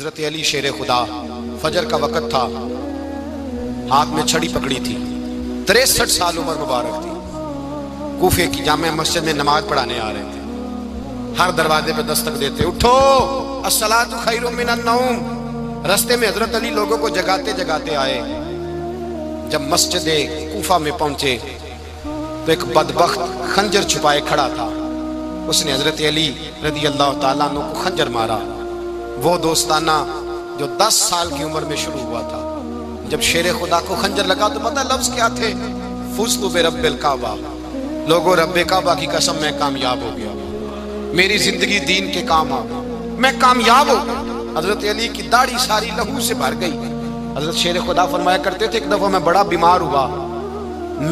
حضرت علی شیر خدا، فجر کا وقت تھا، ہاتھ میں چھڑی پکڑی تھی، 63 سال عمر مبارک تھی، کوفے کی جامع مسجد میں نماز پڑھانے آ رہے تھے۔ ہر دروازے پہ دستک دیتے، اٹھو الصلاۃ خیر من النوم۔ رستے میں حضرت علی لوگوں کو جگاتے جگاتے آئے۔ جب مسجد کوفہ میں پہنچے تو ایک بدبخت خنجر چھپائے کھڑا تھا، اس نے حضرت علی رضی اللہ تعالیٰ عنہ کو خنجر مارا۔ وہ دوستانہ جو 10 سال کی عمر میں شروع ہوا تھا، جب شیر خدا کو خنجر لگا تو پتہ لفظ کیا تھے؟ فزت برب الکعبہ، لوگوں رب کعبہ کی قسم میں کامیاب ہو گیا، میری زندگی دین کے کام آ گئی، میں کامیاب ہو گیا۔ حضرت علی کی داڑھی ساری لہو سے بھر گئی۔ حضرت شیر خدا فرمایا کرتے تھے، ایک دفعہ میں بڑا بیمار ہوا،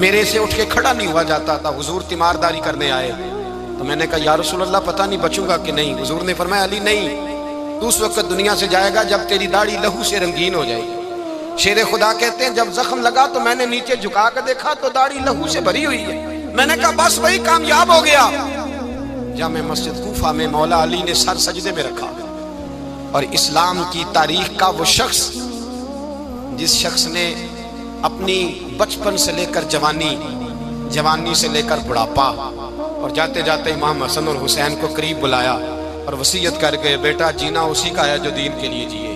میرے سے اٹھ کے کھڑا نہیں ہوا جاتا تھا، حضور تیمارداری کرنے آئے تو میں نے کہا یا رسول اللہ پتہ نہیں بچوں گا کہ نہیں۔ حضور نے فرمایا علی نہیں، تو اس وقت دنیا سے جائے گا جب تیری داڑھی لہو سے رنگین ہو جائے گی۔ شیر خدا کہتے ہیں جب زخم لگا تو میں نے نیچے جھکا کر دیکھا تو داڑھی لہو سے بھری ہوئی ہے، میں نے کہا بس وہی کامیاب ہو گیا۔ جامع مسجد کوفہ میں مولا علی نے سر سجدے میں رکھا، اور اسلام کی تاریخ کا وہ شخص جس شخص نے اپنی بچپن سے لے کر جوانی، جوانی سے لے کر بڑھاپا، اور جاتے جاتے امام حسن اور حسین کو قریب بلایا اور وصیت کر گئے، بیٹا جینا اسی کا ہے جو دین کے لیے جیے،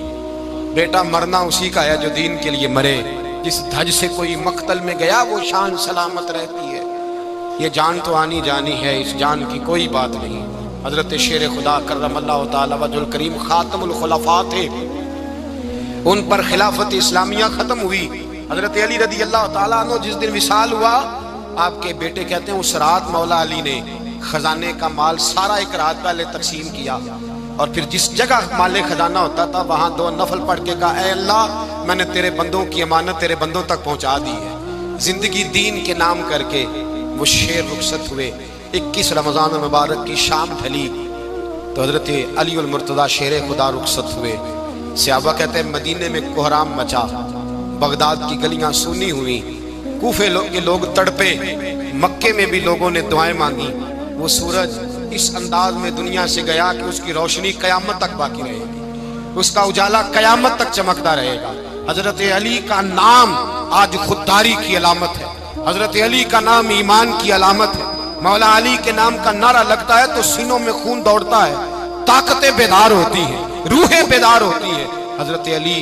بیٹا مرنا اسی کا ہے جو دین کے لیے مرے، جس دھج سے کوئی مقتل میں گیا وہ شان سلامت رہتی ہے، یہ جان تو آنی جانی ہے، اس جان کی کوئی بات نہیں۔ حضرت شیر خدا کرم اللہ تعالی وجہ الکریم خاتم الخلفاء تھے، ان پر خلافت اسلامیہ ختم ہوئی۔ حضرت علی رضی اللہ تعالیٰ عنہ جس دن وصال ہوا، آپ کے بیٹے کہتے ہیں اس رات مولا علی نے خزانے کا مال سارا ایک رات پہلے تقسیم کیا، اور پھر جس جگہ مال خزانہ ہوتا تھا وہاں 2 نفل پڑھ کے کہا اے اللہ میں نے تیرے بندوں کی امانت تیرے بندوں تک پہنچا دی ہے۔ زندگی دین کے نام کر کے وہ شیر رخصت ہوئے۔ 21 رمضان المبارک کی شام ڈھلی تو حضرت علی المرتضیٰ شیر خدا رخصت ہوئے۔ صحابہ کہتے ہیں مدینے میں کوہرام مچا، بغداد کی گلیاں سونی ہوئی، کوفے کے لوگ تڑپے، مکے میں بھی لوگوں نے دعائیں مانگی۔ وہ سورج اس انداز میں دنیا سے گیا کہ اس کی روشنی قیامت تک باقی رہے گی، اس کا اجالا قیامت تک چمکتا رہے گا۔ حضرت علی کا نام آج خودداری کی علامت ہے، حضرت علی کا نام ایمان کی علامت ہے۔ مولا علی کے نام کا نعرہ لگتا ہے تو سینوں میں خون دوڑتا ہے، طاقتیں بیدار ہوتی ہیں، روحیں بیدار ہوتی ہیں۔ حضرت علی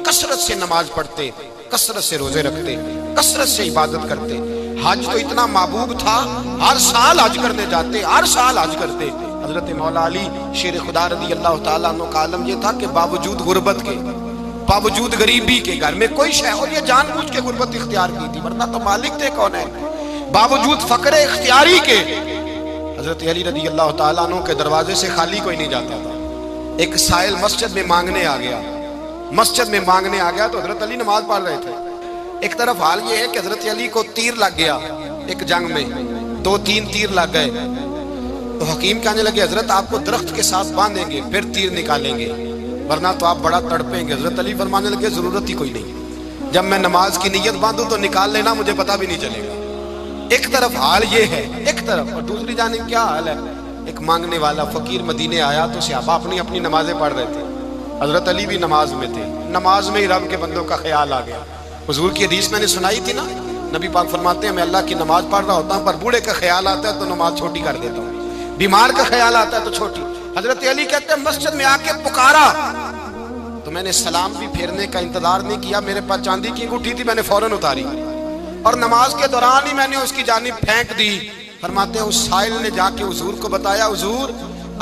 کثرت سے نماز پڑھتے، کثرت سے روزے رکھتے، کثرت سے عبادت کرتے۔ حج تو اتنا محبوب تھا، ہر سال حج کرنے جاتے، ہر سال حج کرتے۔ حضرت مولا علی شیر خدا رضی اللہ تعالیٰ عنہ کا عالم یہ تھا کہ باوجود غربت کے، باوجود غریبی کے، گھر میں کوئی شے، اور یہ جان بوجھ کے غربت اختیار کی تھی ورنہ تو مالک تھے کون ہے، باوجود فقر اختیاری کے حضرت علی رضی اللہ تعالیٰ عنہ کے دروازے سے خالی کوئی نہیں جاتا تھا۔ ایک سائل مسجد میں مانگنے آ گیا، مسجد میں مانگنے آ گیا تو حضرت علی نماز پڑھ رہے تھے۔ ایک طرف حال یہ ہے کہ حضرت علی کو تیر لگ گیا، ایک جنگ میں 2-3 تیر لگ گئے تو حکیم کہنے لگے حضرت آپ کو درخت کے ساتھ باندھیں گے پھر تیر نکالیں گے ورنہ تو آپ بڑا تڑپیں گے۔ حضرت علی فرمانے لگے ضرورت ہی کوئی نہیں، جب میں نماز کی نیت باندھوں تو نکال لینا، مجھے پتہ بھی نہیں چلے گا۔ ایک طرف حال یہ ہے، ایک طرف، اور دوسری جانب کیا حال ہے؟ ایک مانگنے والا فقیر مدینے آیا تو صحابہ اپنی اپنی نمازیں پڑھ رہے تھے، حضرت علی بھی نماز میں تھے، نماز میں ہی رب کے بندوں کا خیال آ گیا۔ حضور کی حدیث میں نے سنائی تھی نا، نبی پاک فرماتے ہیں میں اللہ کی نماز پڑھ رہا ہوتا ہوں پر بوڑھے کا خیال آتا ہے تو نماز چھوٹی کر دیتا ہوں، بیمار کا خیال آتا ہے تو چھوٹی۔ حضرت علی کہتے ہیں مسجد میں آ کے پکارا تو میں نے سلام بھی پھیرنے کا انتظار نہیں کیا، میرے پاس چاندی کی انگوٹھی تھی، میں نے فوراً اتاری اور نماز کے دوران ہی میں نے اس کی جانب پھینک دی۔ فرماتے ہیں اس سائل نے جا کے حضور کو بتایا حضور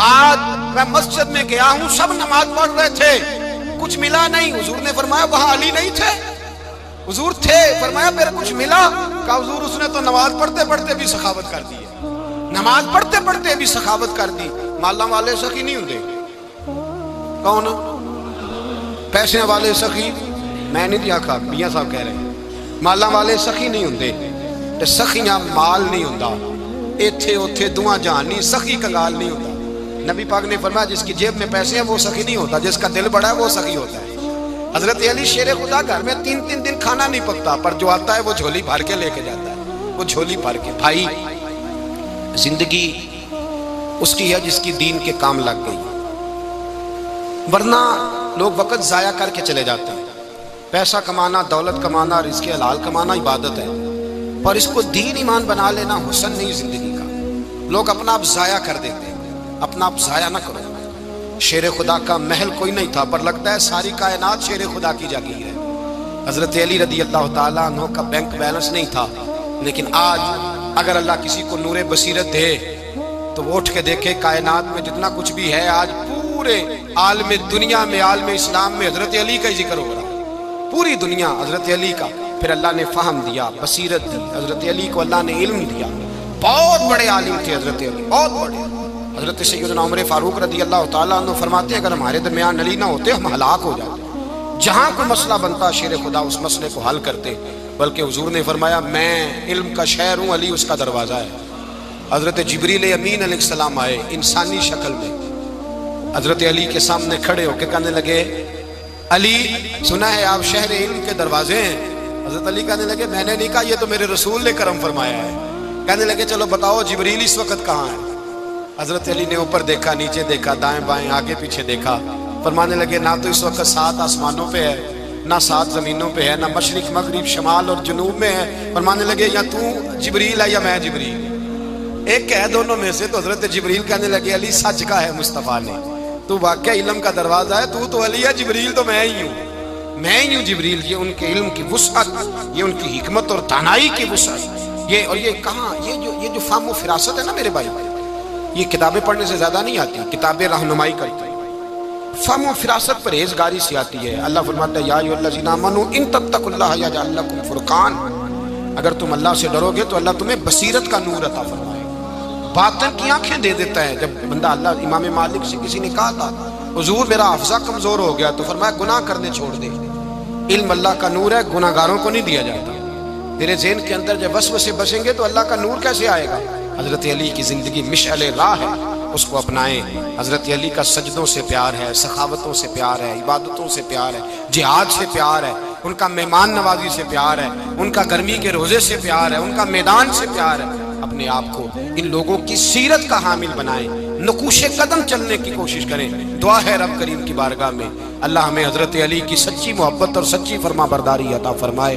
آج میں مسجد میں گیا ہوں، سب نماز پڑھ رہے تھے، کچھ ملا نہیں۔ حضور نے فرمایا وہاں علی نہیں تھے؟ حضور تھے۔ فرمایا پھر کچھ ملا؟ کہا حضور اس نے تو نماز پڑھتے پڑھتے بھی سخاوت کر دی ہے، نماز پڑھتے پڑھتے بھی سخاوت کر دی۔ مالاں والے سخی نہیں ہوندے، کون پیسے والے سخی؟ میں نہیں دیا کھا، میاں صاحب کہہ رہے ہیں مالاں والے سخی نہیں ہوندے، تے سخیاں مال نہیں ہوندا، ایتھے اوتھے دعا جہان نہیں، سخی کنگال نہیں ہوتا۔ نبی پاک نے فرمایا جس کی جیب میں پیسے ہیں وہ سخی نہیں ہوتا، جس کا دل بڑا ہے وہ سخی ہوتا ہے۔ حضرت علی شیر خدا گھر میں 3 دن کھانا نہیں پکتا پر جو آتا ہے وہ جھولی بھر کے لے کے جاتا ہے، وہ جھولی بھر کے۔ بھائی زندگی اس کی ہے جس کی دین کے کام لگ گئی، ورنہ لوگ وقت ضائع کر کے چلے جاتے ہیں. پیسہ کمانا، دولت کمانا، رزق حلال کمانا عبادت ہے، پر اس کو دین ایمان بنا لینا حسن نہیں زندگی کا. لوگ اپنا آپ ضائع کر دیتے ہیں. اپنا آپ ضائع نہ کرو. شیر خدا کا محل کوئی نہیں تھا، پر لگتا ہے ساری کائنات شیر خدا کی جاگیر ہے. حضرت علی رضی اللہ تعالیٰ عنہ کا بینک بیلنس نہیں تھا، لیکن آج اگر اللہ کسی کو نور بصیرت دے تو وہ اٹھ کے دیکھے کائنات میں جتنا کچھ بھی ہے، آج پورے عالم دنیا میں، عالم اسلام میں حضرت علی کا ہی ذکر ہو رہا. پوری دنیا حضرت علی کا. پھر اللہ نے فہم دیا، بصیرت دی. حضرت علی کو اللہ نے علم دیا. بہت بڑے عالم تھے حضرت علی، بہت بڑے. حضرت سیدنا عمر فاروق رضی اللہ تعالیٰ عنہ فرماتے ہیں اگر ہمارے درمیان علی نہ ہوتے ہم ہلاک ہو جاتے. جہاں کوئی مسئلہ بنتا شیر خدا اس مسئلے کو حل کرتے. بلکہ حضور نے فرمایا میں علم کا شہر ہوں، علی اس کا دروازہ ہے. حضرت جبریل امین علیہ السلام آئے انسانی شکل میں، حضرت علی کے سامنے کھڑے ہو کے کہنے لگے علی سنا ہے آپ شہر علم کے دروازے ہیں. حضرت علی کہنے لگے میں نے نہیں کہا، یہ تو میرے رسول نے کرم فرمایا ہے. کہنے لگے چلو بتاؤ جبریل اس وقت کہاں ہے. حضرت علی نے اوپر دیکھا، نیچے دیکھا، دائیں بائیں، آگے پیچھے دیکھا. فرمانے لگے نہ تو اس وقت 7 آسمانوں پہ ہے، نہ 7 زمینوں پہ ہے، نہ مشرق مغرب شمال اور جنوب میں ہے. فرمانے لگے یا تو جبریل ہے یا میں جبریل. ایک ہے دونوں میں سے. تو حضرت جبریل کہنے لگے علی سچ کا ہے مصطفیٰ نے، تو واقعہ علم کا دروازہ ہے. تو علی ہے، جبریل تو میں ہی ہوں، میں ہی ہوں جبریل. یہ ان کے علم کی وسعت، یہ ان کی حکمت اور دانائی کی وسعت. یہ اور یہ کہاں یہ جو فہم و فراست ہے نا میرے بھائی، یہ کتابیں پڑھنے سے زیادہ نہیں آتی، کتابیں رہنمائی کرتی ہیں. فہم و فراست پرہیزگاری سے آتی ہے. اللہ فرماتا ہے یا ایھا الذین آمنوا ان تتقوا اللہ یجعل لکم فرقان. اگر تم اللہ سے ڈرو گے تو اللہ تمہیں بصیرت کا نور عطا فرمائے، باطن کی آنکھیں دے دیتا ہے. جب بندہ اللہ امام مالک سے کسی نے کہا تھا حضور میرا حافظہ کمزور ہو گیا، تو فرمایا گناہ کرنے چھوڑ دے. علم اللہ کا نور ہے، گناہ گاروں کو نہیں دیا جاتا. تیرے ذہن کے اندر جب وسوسے بسیں گے تو اللہ کا نور کیسے آئے گا. حضرت علی کی زندگی مشعل راہ ہے، اس کو اپنائیں. حضرت علی کا سجدوں سے پیار ہے، سخاوتوں سے پیار ہے، عبادتوں سے پیار ہے، جہاد سے پیار ہے، ان کا مہمان نوازی سے پیار ہے، ان کا گرمی کے روزے سے پیار ہے، ان کا میدان سے پیار ہے. اپنے آپ کو ان لوگوں کی سیرت کا حامل بنائیں، نقوش قدم چلنے کی کوشش کریں. دعا ہے رب کریم کی بارگاہ میں اللہ ہمیں حضرت علی کی سچی محبت اور سچی فرما برداری عطا فرمائے.